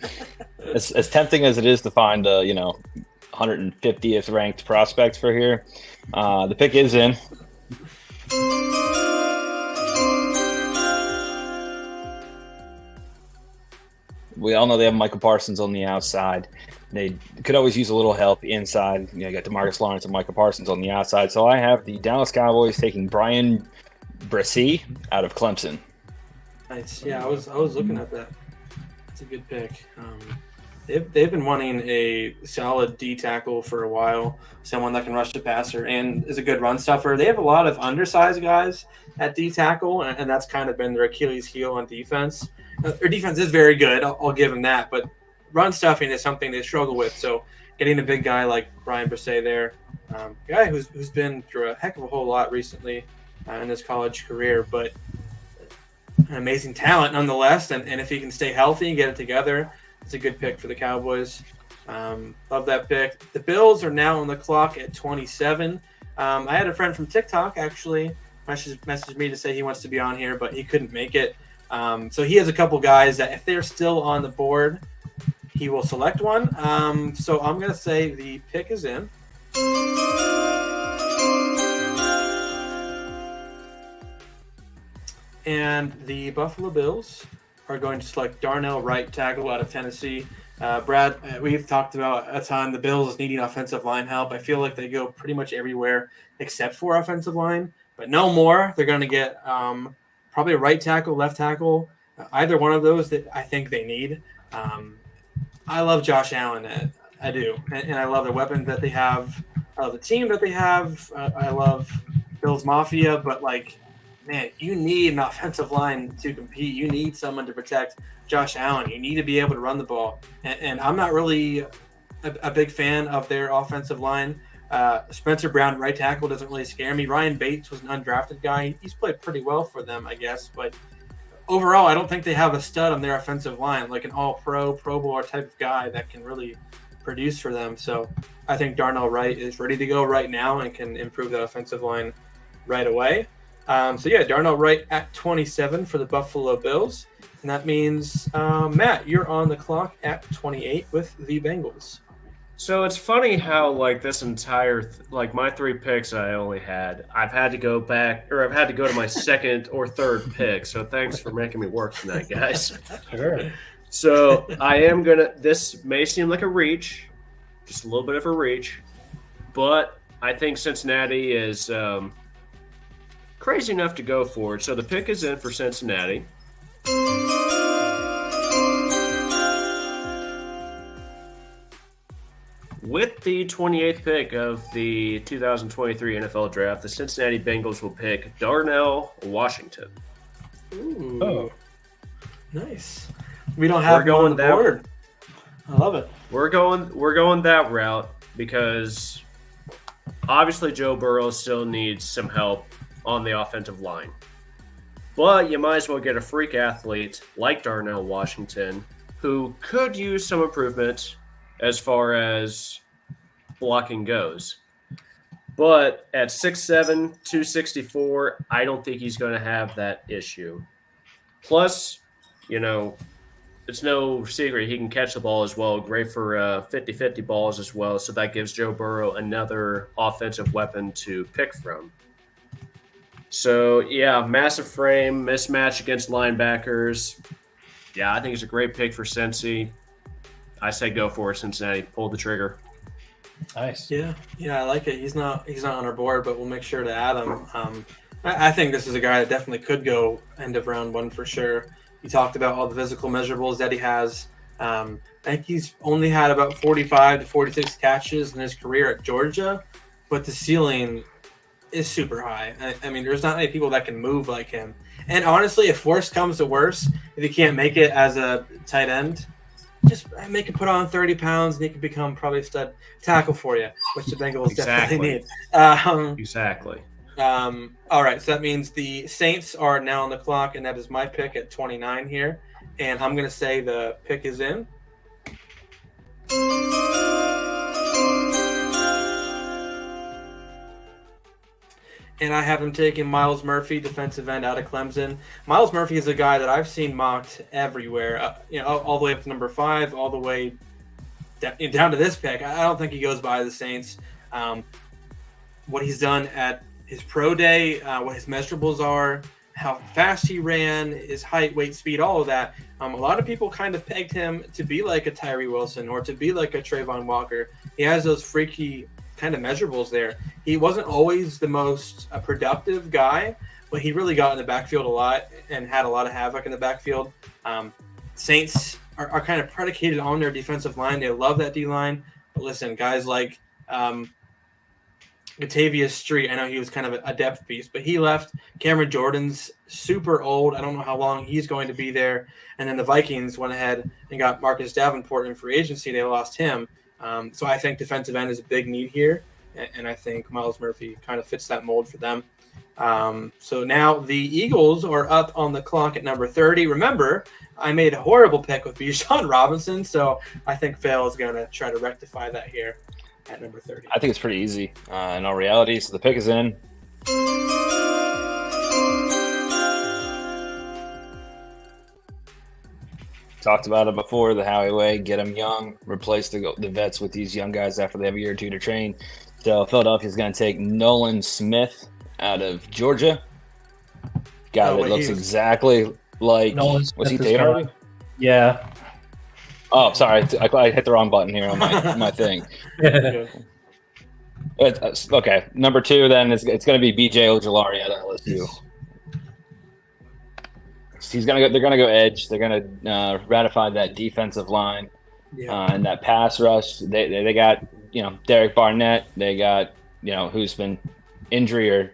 As tempting as it is to find 150th ranked prospect for here, the pick is in. We all know they have Michael Parsons on the outside. They could always use a little help inside. You got DeMarcus Lawrence and Michael Parsons on the outside. So I have the Dallas Cowboys taking Brian Bresee out of Clemson. Nice. Yeah, I was looking at that. It's a good pick. They've been wanting a solid D tackle for a while, someone that can rush the passer and is a good run stuffer. They have a lot of undersized guys at D tackle, and that's kind of been their Achilles heel on defense. Their defense is very good, I'll give them that, but run stuffing is something they struggle with. So getting a big guy like Brian Bresee there, guy who's been through a heck of a whole lot recently in his college career, but an amazing talent nonetheless. And if he can stay healthy and get it together, it's a good pick for the Cowboys. Love that pick. The Bills are now on the clock at 27. I had a friend from TikTok actually messaged me to say he wants to be on here, but he couldn't make it. So he has a couple guys that if they're still on the board, he will select one. So I'm going to say the pick is in. And the Buffalo Bills are going to select Darnell Wright, tackle out of Tennessee. Brad, we've talked about a ton. The Bills needing offensive line help. I feel like they go pretty much everywhere except for offensive line, but no more. They're going to get probably a right tackle, left tackle, either one of those that I think they need. I love Josh Allen. I do. And I love the weapons that they have. I love the team that they have. I love Bills Mafia, but man, you need an offensive line to compete. You need someone to protect Josh Allen. You need to be able to run the ball. And I'm not really a big fan of their offensive line. Spencer Brown, right tackle, doesn't really scare me. Ryan Bates was an undrafted guy. He's played pretty well for them, I guess. But overall, I don't think they have a stud on their offensive line, like an all-pro, Pro Bowler type of guy that can really produce for them. So I think Darnell Wright is ready to go right now and can improve that offensive line right away. Darnell Wright at 27 for the Buffalo Bills. And that means, Matt, you're on the clock at 28 with the Bengals. So it's funny how this entire my three picks I only had, I've had to go back, or I've had to go to my second or third pick. So thanks for making me work tonight, guys. Sure. So I am this may seem like a reach, just a little bit of a reach. But I think Cincinnati is crazy enough to go for it. So the pick is in for Cincinnati. With the 28th pick of the 2023 NFL Draft, the Cincinnati Bengals will pick Darnell Washington. Ooh. Oh. Nice. We don't have him on the board. I love it. We're going that route because obviously Joe Burrow still needs some help on the offensive line. But you might as well get a freak athlete like Darnell Washington who could use some improvement as far as blocking goes. But at 6'7", 264, I don't think he's going to have that issue. Plus, it's no secret he can catch the ball as well. Great for 50-50 balls as well. So that gives Joe Burrow another offensive weapon to pick from. So, yeah, massive frame, mismatch against linebackers. Yeah, I think it's a great pick for Cincy. I say go for it, Cincinnati. Pull the trigger. Nice. Yeah, I like it. He's not on our board, but we'll make sure to add him. I think this is a guy that definitely could go end of round one for sure. You talked about all the physical measurables that he has. I think he's only had about 45 to 46 catches in his career at Georgia, but the ceiling is super high. I mean, there's not many people that can move like him. And honestly, if worse comes to worse, if he can't make it as a tight end, just make him put on 30 pounds and he can become probably a stud tackle for you, which the Bengals definitely need. Exactly. All right, so that means the Saints are now on the clock, and that is my pick at 29 here. And I'm going to say the pick is in. And I have him taking Myles Murphy, defensive end out of Clemson. Myles Murphy is a guy that I've seen mocked everywhere, all the way up to number 5, all the way down to this pick. I don't think he goes by the Saints. What he's done at his pro day, what his measurables are, how fast he ran, his height, weight, speed, all of that. A lot of people kind of pegged him to be like a Tyree Wilson or to be like a Trayvon Walker. He has those freaky kind of measurables there. He wasn't always the most productive guy, but he really got in the backfield a lot and had a lot of havoc in the backfield. Saints are kind of predicated on their defensive line. They love that D-line. But listen, guys like Latavius Street, I know he was kind of a depth piece, but he left. Cameron Jordan's super old. I don't know how long he's going to be there. And then the Vikings went ahead and got Marcus Davenport in free agency. They lost him. So I think defensive end is a big need here, and I think Myles Murphy kind of fits that mold for them. So now the Eagles are up on the clock at number 30. Remember, I made a horrible pick with Bijan Robinson, so I think Phil is going to try to rectify that here at number 30. I think it's pretty easy in all reality. So the pick is in. Talked about it before, the Howie way, get them young, replace the vets with these young guys after they have a year or two to train. So Philadelphia's going to take Nolan Smith out of Georgia. Guy that looks exactly like – was he taken already? Yeah. Oh, sorry. I hit the wrong button here on my thing. Okay, number 2 then it's going to be B.J. Ojulari out of LSU. They're gonna go edge. They're gonna ratify that defensive line and that pass rush. They got Derek Barnett. They got who's been injury or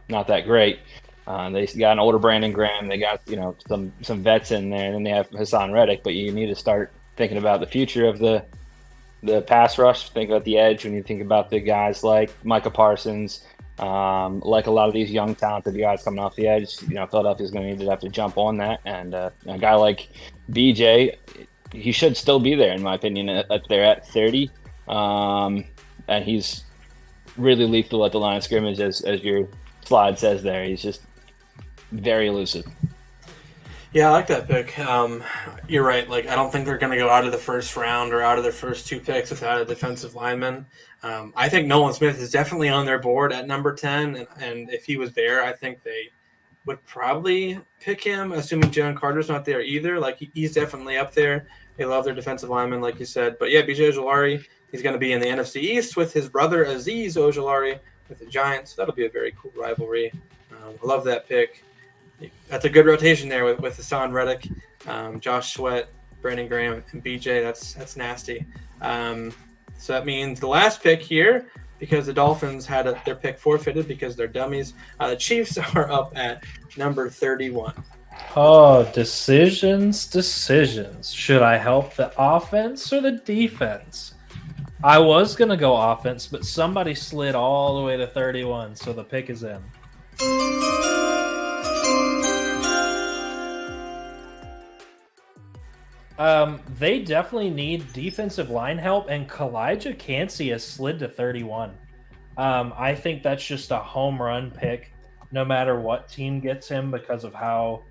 not that great. They got an older Brandon Graham. They got some vets in there, and then they have Hassan Reddick. But you need to start thinking about the future of the pass rush. Think about the edge when you think about the guys like Micah Parsons. Like a lot of these young talented guys coming off the edge, Philadelphia's going to need to have to jump on that. And a guy like BJ, he should still be there, in my opinion, they're at 30. And he's really lethal at the line of scrimmage, as your slide says there. He's just very elusive. Yeah, I like that pick. You're right. Like, I don't think they're going to go out of the first round or out of their first 2 picks without a defensive lineman. I think Nolan Smith is definitely on their board at number 10, and if he was there, I think they would probably pick him, assuming Jalen Carter's not there either. Like, he's definitely up there. They love their defensive lineman, like you said. But yeah, B.J. Ojulari, He's going to be in the NFC East with his brother Azeez Ojulari with the Giants. That'll be a very cool rivalry. I love that pick. That's a good rotation there with Hassan Reddick, Josh Sweat, Brandon Graham, and BJ. That's nasty. So that means the last pick here, because the Dolphins had their pick forfeited because they're dummies. The Chiefs are up at number 31. Oh, decisions. Should I help the offense or the defense? I was going to go offense, but somebody slid all the way to 31, so the pick is in. They definitely need defensive line help, and Kalijah Cansey has slid to 31. I think that's just a home run pick, no matter what team gets him, because of how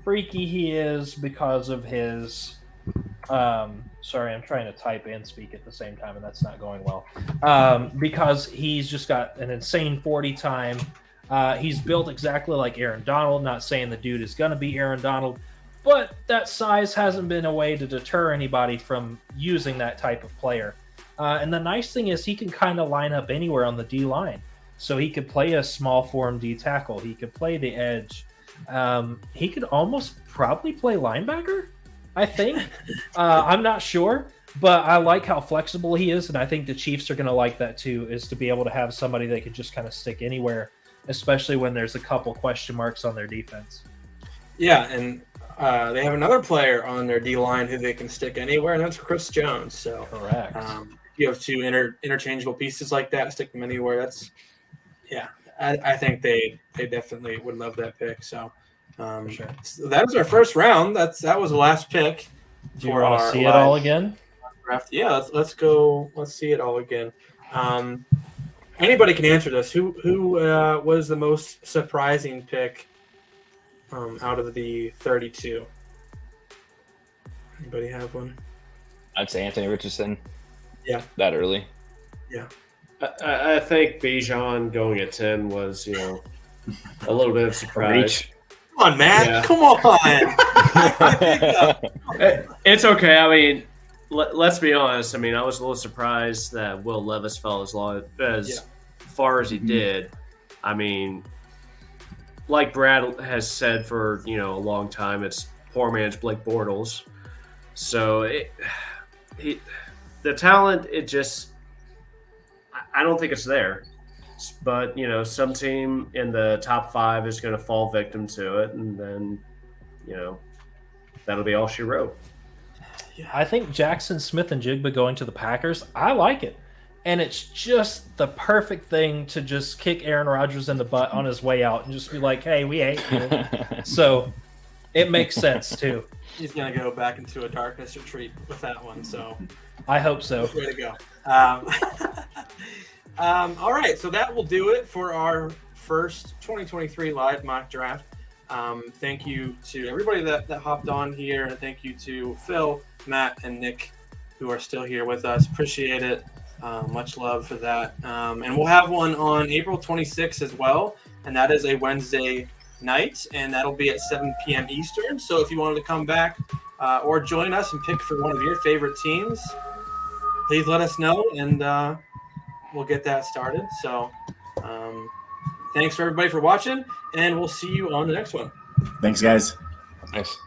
freaky he is, because of his sorry, I'm trying to type and speak at the same time, and that's not going well. Because he's just got an insane 40 time. He's built exactly like Aaron Donald. Not saying the dude is going to be Aaron Donald, but that size hasn't been a way to deter anybody from using that type of player. And the nice thing is he can kind of line up anywhere on the D line. So he could play a small form D tackle. He could play the edge. He could almost probably play linebacker, I think. I'm not sure, but I like how flexible he is. And I think the Chiefs are going to like that too, is to be able to have somebody they could just kind of stick anywhere, especially when there's a couple question marks on their defense. Yeah, and they have another player on their D-line who they can stick anywhere, and that's Chris Jones. So correct. You have two interchangeable pieces like that, stick them anywhere. I think they definitely would love that pick. So, sure. So that was our first round. That was the last pick. Do you want to see it all again? Draft. Yeah, let's go. Let's see it all again. Anybody can answer this. Who was the most surprising pick out of the 32? Anybody have one? I'd say Anthony Richardson. Yeah. That early. Yeah. I think Bijan going at 10 was, a little bit of surprise. Come on, Matt. Yeah. Come on. It's okay. I mean, let's be honest. I mean, I was a little surprised that Will Levis fell as far as he did. I mean, like Brad has said for, a long time, it's poor man's Blake Bortles. So the talent, I don't think it's there. But, some team in the top 5 is going to fall victim to it. And then, that'll be all she wrote. I think Jackson Smith and Jigba going to the Packers, I like it. And it's just the perfect thing to just kick Aaron Rodgers in the butt on his way out and just be like, hey, we hate you. So it makes sense, too. He's going to go back into a darkness retreat with that one. So I hope so. Way to go. All right, so that will do it for our first 2023 live mock draft. Thank you to everybody that hopped on here, and thank you to Phil, Matt, and Nick, who are still here with us. Appreciate it. Much love for that. And we'll have one on April 26th as well, and that is a Wednesday night, and that'll be at 7 p.m. Eastern. So if you wanted to come back or join us and pick for one of your favorite teams, please let us know, and we'll get that started. So thanks for everybody for watching, and we'll see you on the next one. Thanks, guys. Thanks.